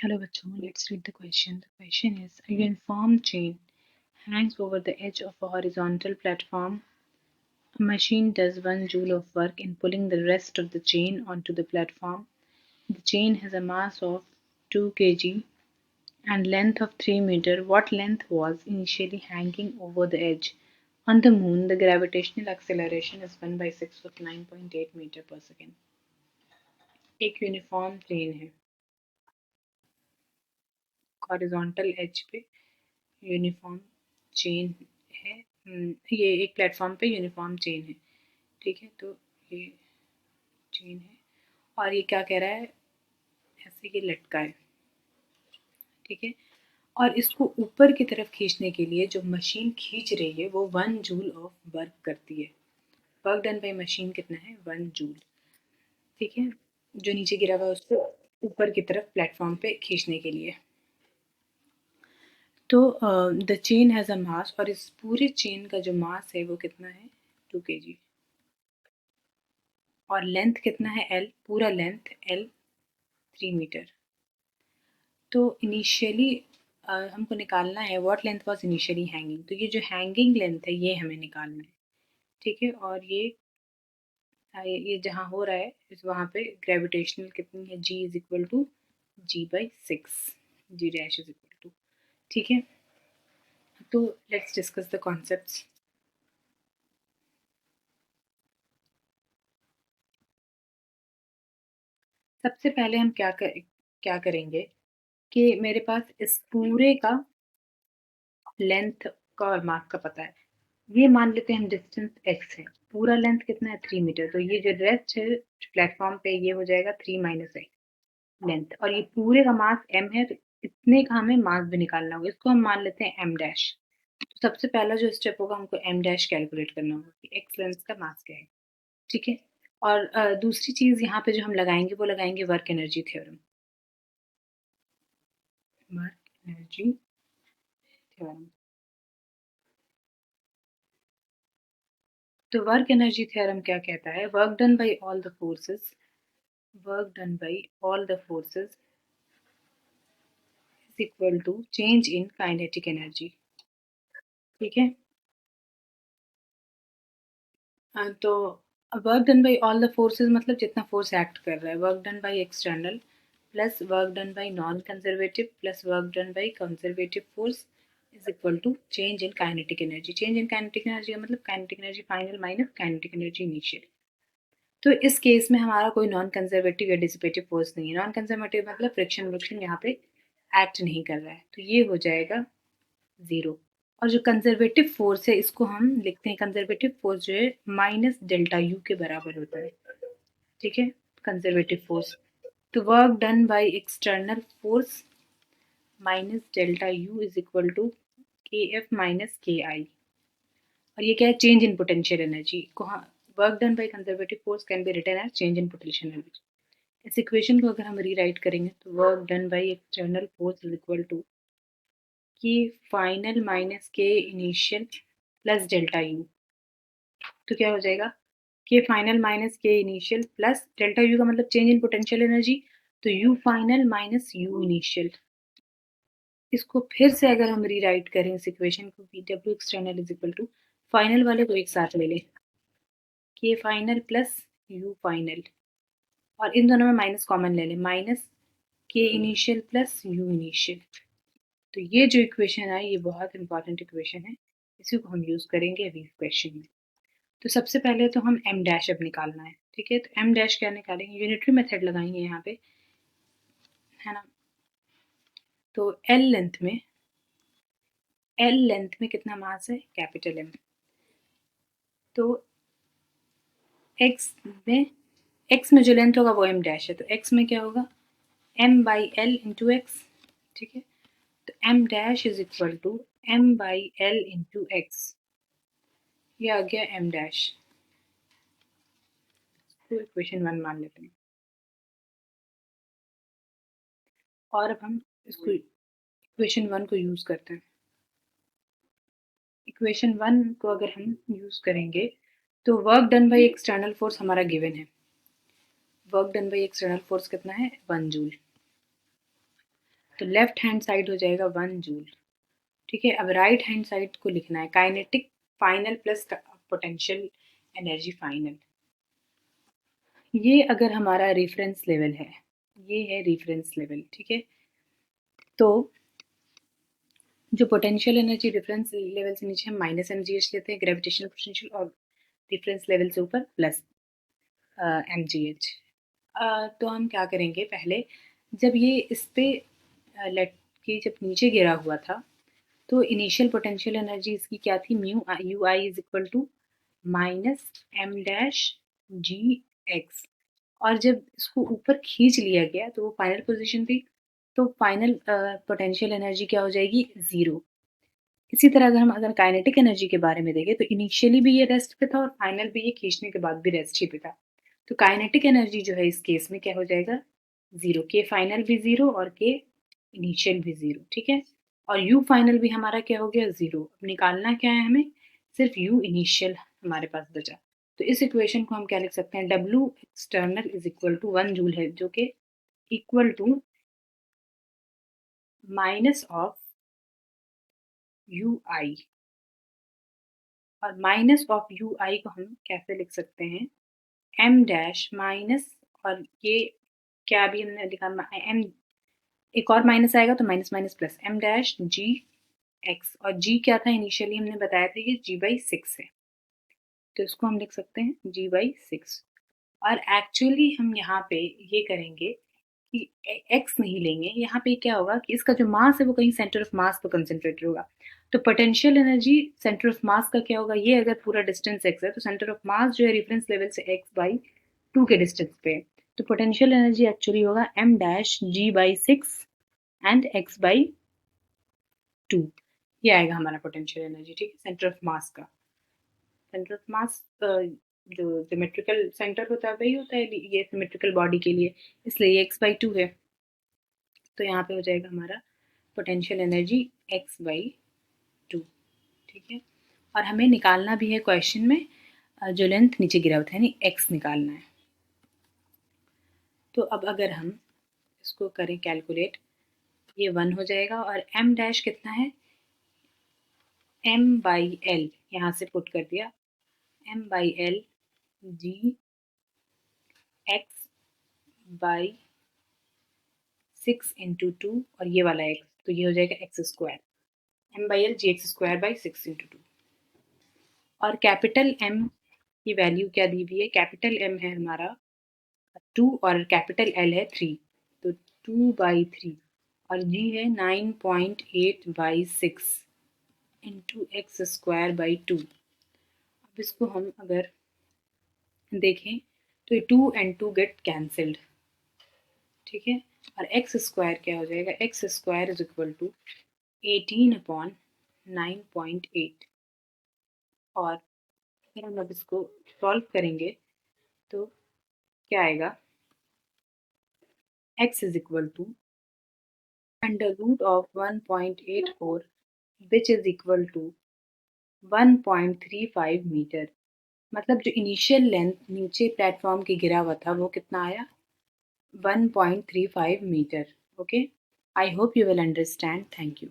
Hello बच्चों, let's read the question. The question is, a uniform chain hangs over the edge of a horizontal platform. A machine does 1 joule of work in pulling the rest of the chain onto the platform. The chain has a mass of 2 kg and length of 3 meter. What length was initially hanging over the edge? On the moon, the gravitational acceleration is 1 by 6 of 9.8 meter per second. एक uniform chain है horizontal as पे uniform chain है। ये एक platform पे uniform chain है। ठीक है, तो ये चेन है और ये क्या कह रहा है, ऐसे ये लटका है। ठीक है, और इसको ऊपर की तरफ खींचने के लिए जो मशीन खींच रही है वो 1 जूल ऑफ वर्क करती है। वर्क डन बाय मशीन कितना है, 1 जूल। ठीक है, जो नीचे गिरा हुआ है उसको ऊपर की तरफ प्लेटफॉर्म पे खींचने के लिए। तो द चेन हैज़ अ मास, और इस पूरे चेन का जो मास है वो कितना है, 2 kg। और लेंथ कितना है, L, पूरा लेंथ L 3 मीटर। तो इनिशियली हमको निकालना है what length was initially hanging. तो ये जो हैंगिंग लेंथ है ये हमें निकालना है। ठीक है, और ये जहाँ हो रहा है इस वहाँ पे ग्रेविटेशनल कितनी है, G is equal to G/6, G dash is equal to. ठीक है, तो लेट्स डिस्कस द कॉन्सेप्ट्स। सबसे पहले हम क्या करेंगे कि मेरे पास इस पूरे का लेंथ का और मास का पता है। ये मान लेते हैं हम डिस्टेंस x है, पूरा लेंथ कितना है, 3 मीटर। तो ये जो रेस्ट है प्लेटफॉर्म पे ये हो जाएगा 3 माइनस x लेंथ, और ये पूरे का मास m है, तो इतने का हमें मास भी निकालना होगा। इसको हम मान लेते हैं m डैश। तो सबसे पहला जो स्टेप होगा हमको m डैश कैलकुलेट करना होगा कि x लेंथ का मास क्या है। ठीक है, और दूसरी चीज यहाँ पे जो हम लगाएंगे वो लगाएंगे work energy theorem. Work energy theorem. तो वर्क एनर्जी थ्योरम क्या कहता है, work done by all the forces, work done by all the forces is equal to change in kinetic energy. ठीक है, तो work done by all the forces मतलब जितना force act कर रहा है, work done by external plus work done by non conservative plus work done by conservative force is equal to change in kinetic energy. Change in kinetic energy का मतलब kinetic energy final minus kinetic energy initial. तो इस case में हमारा कोई non conservative या dissipative force नहीं है। नॉन कंजर्वेटिव मतलब फ्रिक्शन यहाँ पे एक्ट नहीं कर रहा है, तो ये हो जाएगा 0। और जो कंजर्वेटिव फोर्स है इसको हम लिखते हैं, कंजर्वेटिव फोर्स जो है माइनस डेल्टा यू के बराबर होता है। ठीक है, कंजर्वेटिव फोर्स। तो work done by external force minus delta U is equal to K F minus K I. और ये क्या है, चेंज इन पोटेंशियल एनर्जी को। हाँ, work done by conservative force can be written as change in potential energy. इस equation को अगर हम रीराइट करेंगे तो work done by external force is equal to K final minus K initial plus delta U. तो क्या हो जाएगा, K final minus K initial plus delta U का मतलब चेंज इन पोटेंशियल एनर्जी, तो U final minus U initial. इसको फिर से अगर हम रीराइट करें इस इक्वेशन को, V W external is equal to, final वाले को एक साथ ले लें, के फाइनल प्लस यू फाइनल, और इन दोनों में माइनस कॉमन ले लें, minus K initial plus you initial. तो ये जो इक्वेशन है ये बहुत इंपॉर्टेंट इक्वेशन है, इसी को हम यूज़ करेंगे अभी क्वेश्चन में। तो सबसे पहले तो हम एम डैश अब निकालना है। ठीक है, तो एम डैश क्या निकालेंगे, यूनिटरी मेथड लगाएंगे यहाँ पे, है ना। तो एल लेंथ में कितना मास है, कैपिटल एम। तो एक्स में जो लेंथ होगा वो एम डैश है, तो एक्स में क्या होगा, m by l into x. ठीक है, तो m dash is equal to m by l into x, ये आ गया एम डैश। तो इक्वेशन 1 मान लेते हैं, और अब हम इसको इक्वेशन 1 को यूज़ करते हैं। इक्वेशन 1 को अगर हम यूज़ करेंगे तो work done by external force हमारा गिवन है। Work done by external force कितना है, 1 जूल। तो लेफ्ट हैंड साइड हो जाएगा 1 जूल। ठीक है, अब राइट हैंड साइड को लिखना है kinetic final plus potential energy final. ये अगर हमारा रेफरेंस लेवल है, ये है रेफरेंस लेवल। ठीक है, तो जो पोटेंशियल एनर्जी रेफरेंस लेवल से नीचे हम माइनस एम लेते हैं ग्रेविटेशनल पोटेंशियल, और रेफरेंस लेवल से ऊपर प्लस एम तो हम क्या करेंगे, पहले जब ये इस पे लेट के जब नीचे गिरा हुआ था तो इनिशियल पोटेंशियल एनर्जी इसकी क्या थी, mu U I is equal to minus m dash ji x. और जब इसको ऊपर खींच लिया गया तो वो फाइनल पोजीशन थी, तो फाइनल पोटेंशियल एनर्जी क्या हो जाएगी, ज़ीरो। इसी तरह अगर काइनेटिक एनर्जी के बारे में देखें तो इनिशियली भी ये रेस्ट पे था और फाइनल भी ये खींचने के बाद भी रेस्ट ही पे था। तो काइनेटिक एनर्जी जो है इस केस में क्या हो जाएगा, ज़ीरो। के फाइनल भी ज़ीरो और के इनिशियल भी ज़ीरो। ठीक है, और यू फाइनल भी हमारा क्या हो गया, ज़ीरो। अब निकालना क्या है हमें, सिर्फ यू इनिशियल हमारे पास बचा। तो इस इक्वेशन को हम क्या लिख सकते हैं, W external is equal to 1 joule है, जो कि equal to minus of U I. और माइनस ऑफ यू आई को हम कैसे लिख सकते हैं, एम डैश माइनस, और ये क्या अभी हमने लिखा, एम, एक और माइनस आएगा तो minus minus plus, M dash जी एक्स। और जी क्या था, इनिशियली हमने बताया था ये जी बाई सिक्स है, तो इसको हम लिख सकते हैं जी बाई सिक्स। और एक्चुअली हम यहाँ पे ये करेंगे कि एक्स नहीं लेंगे, यहाँ पे क्या होगा कि इसका जो मास है वो कहीं सेंटर ऑफ मास पर कंसेंट्रेटेड होगा। तो potential energy centre of mass का क्या होगा, ये अगर पूरा डिस्टेंस एक्स है तो सेंटर ऑफ मास जो है रेफरेंस लेवल से एक्स बाई टू के डिस्टेंस पे है। तो पोटेंशियल एनर्जी एक्चुअली होगा m dash g by six and x by two. ये आएगा हमारा पोटेंशियल एनर्जी। ठीक है, सेंटर ऑफ मास का, सेंटर ऑफ मास जो सिमेट्रिकल सेंटर होता है वही होता है ये सिमेट्रिकल बॉडी के लिए, इसलिए ये एक्स बाई टू है। तो यहाँ पे हो जाएगा हमारा potential energy x by to. ठीक है, और हमें निकालना भी है क्वेश्चन में जो लेंथ नीचे गिरा हुआ था, यानी एक्स निकालना है। तो अब अगर हम इसको करें कैलकुलेट, ये 1 हो जाएगा, और एम डैश कितना है, एम बाई एल यहाँ से पुट कर दिया, m by l g x by six into two, और ये वाला एक्स, तो ये हो जाएगा x square, m by l g x square by six into two. और कैपिटल एम की वैल्यू क्या दी हुई है, कैपिटल एम है हमारा 2 और कैपिटल एल है 3, तो 2 बाई 3, और जी है 9.8 by six into x square by two. अब इसको हम अगर देखें तो ये 2 एंड 2 गेट कैंसल्ड। ठीक है, और एक्स स्क्वायर क्या हो जाएगा, x square is equal to 18 upon 9.8। और अगर हम अब इसको सॉल्व करेंगे तो क्या आएगा, x is equal to under root of 1.84 which is equal to 1.35 metre. मतलब जो इनिशियल लेंथ नीचे प्लेटफॉर्म के गिरा हुआ था वो कितना आया, 1.35 metre. Okay, I hope you will understand. Thank you.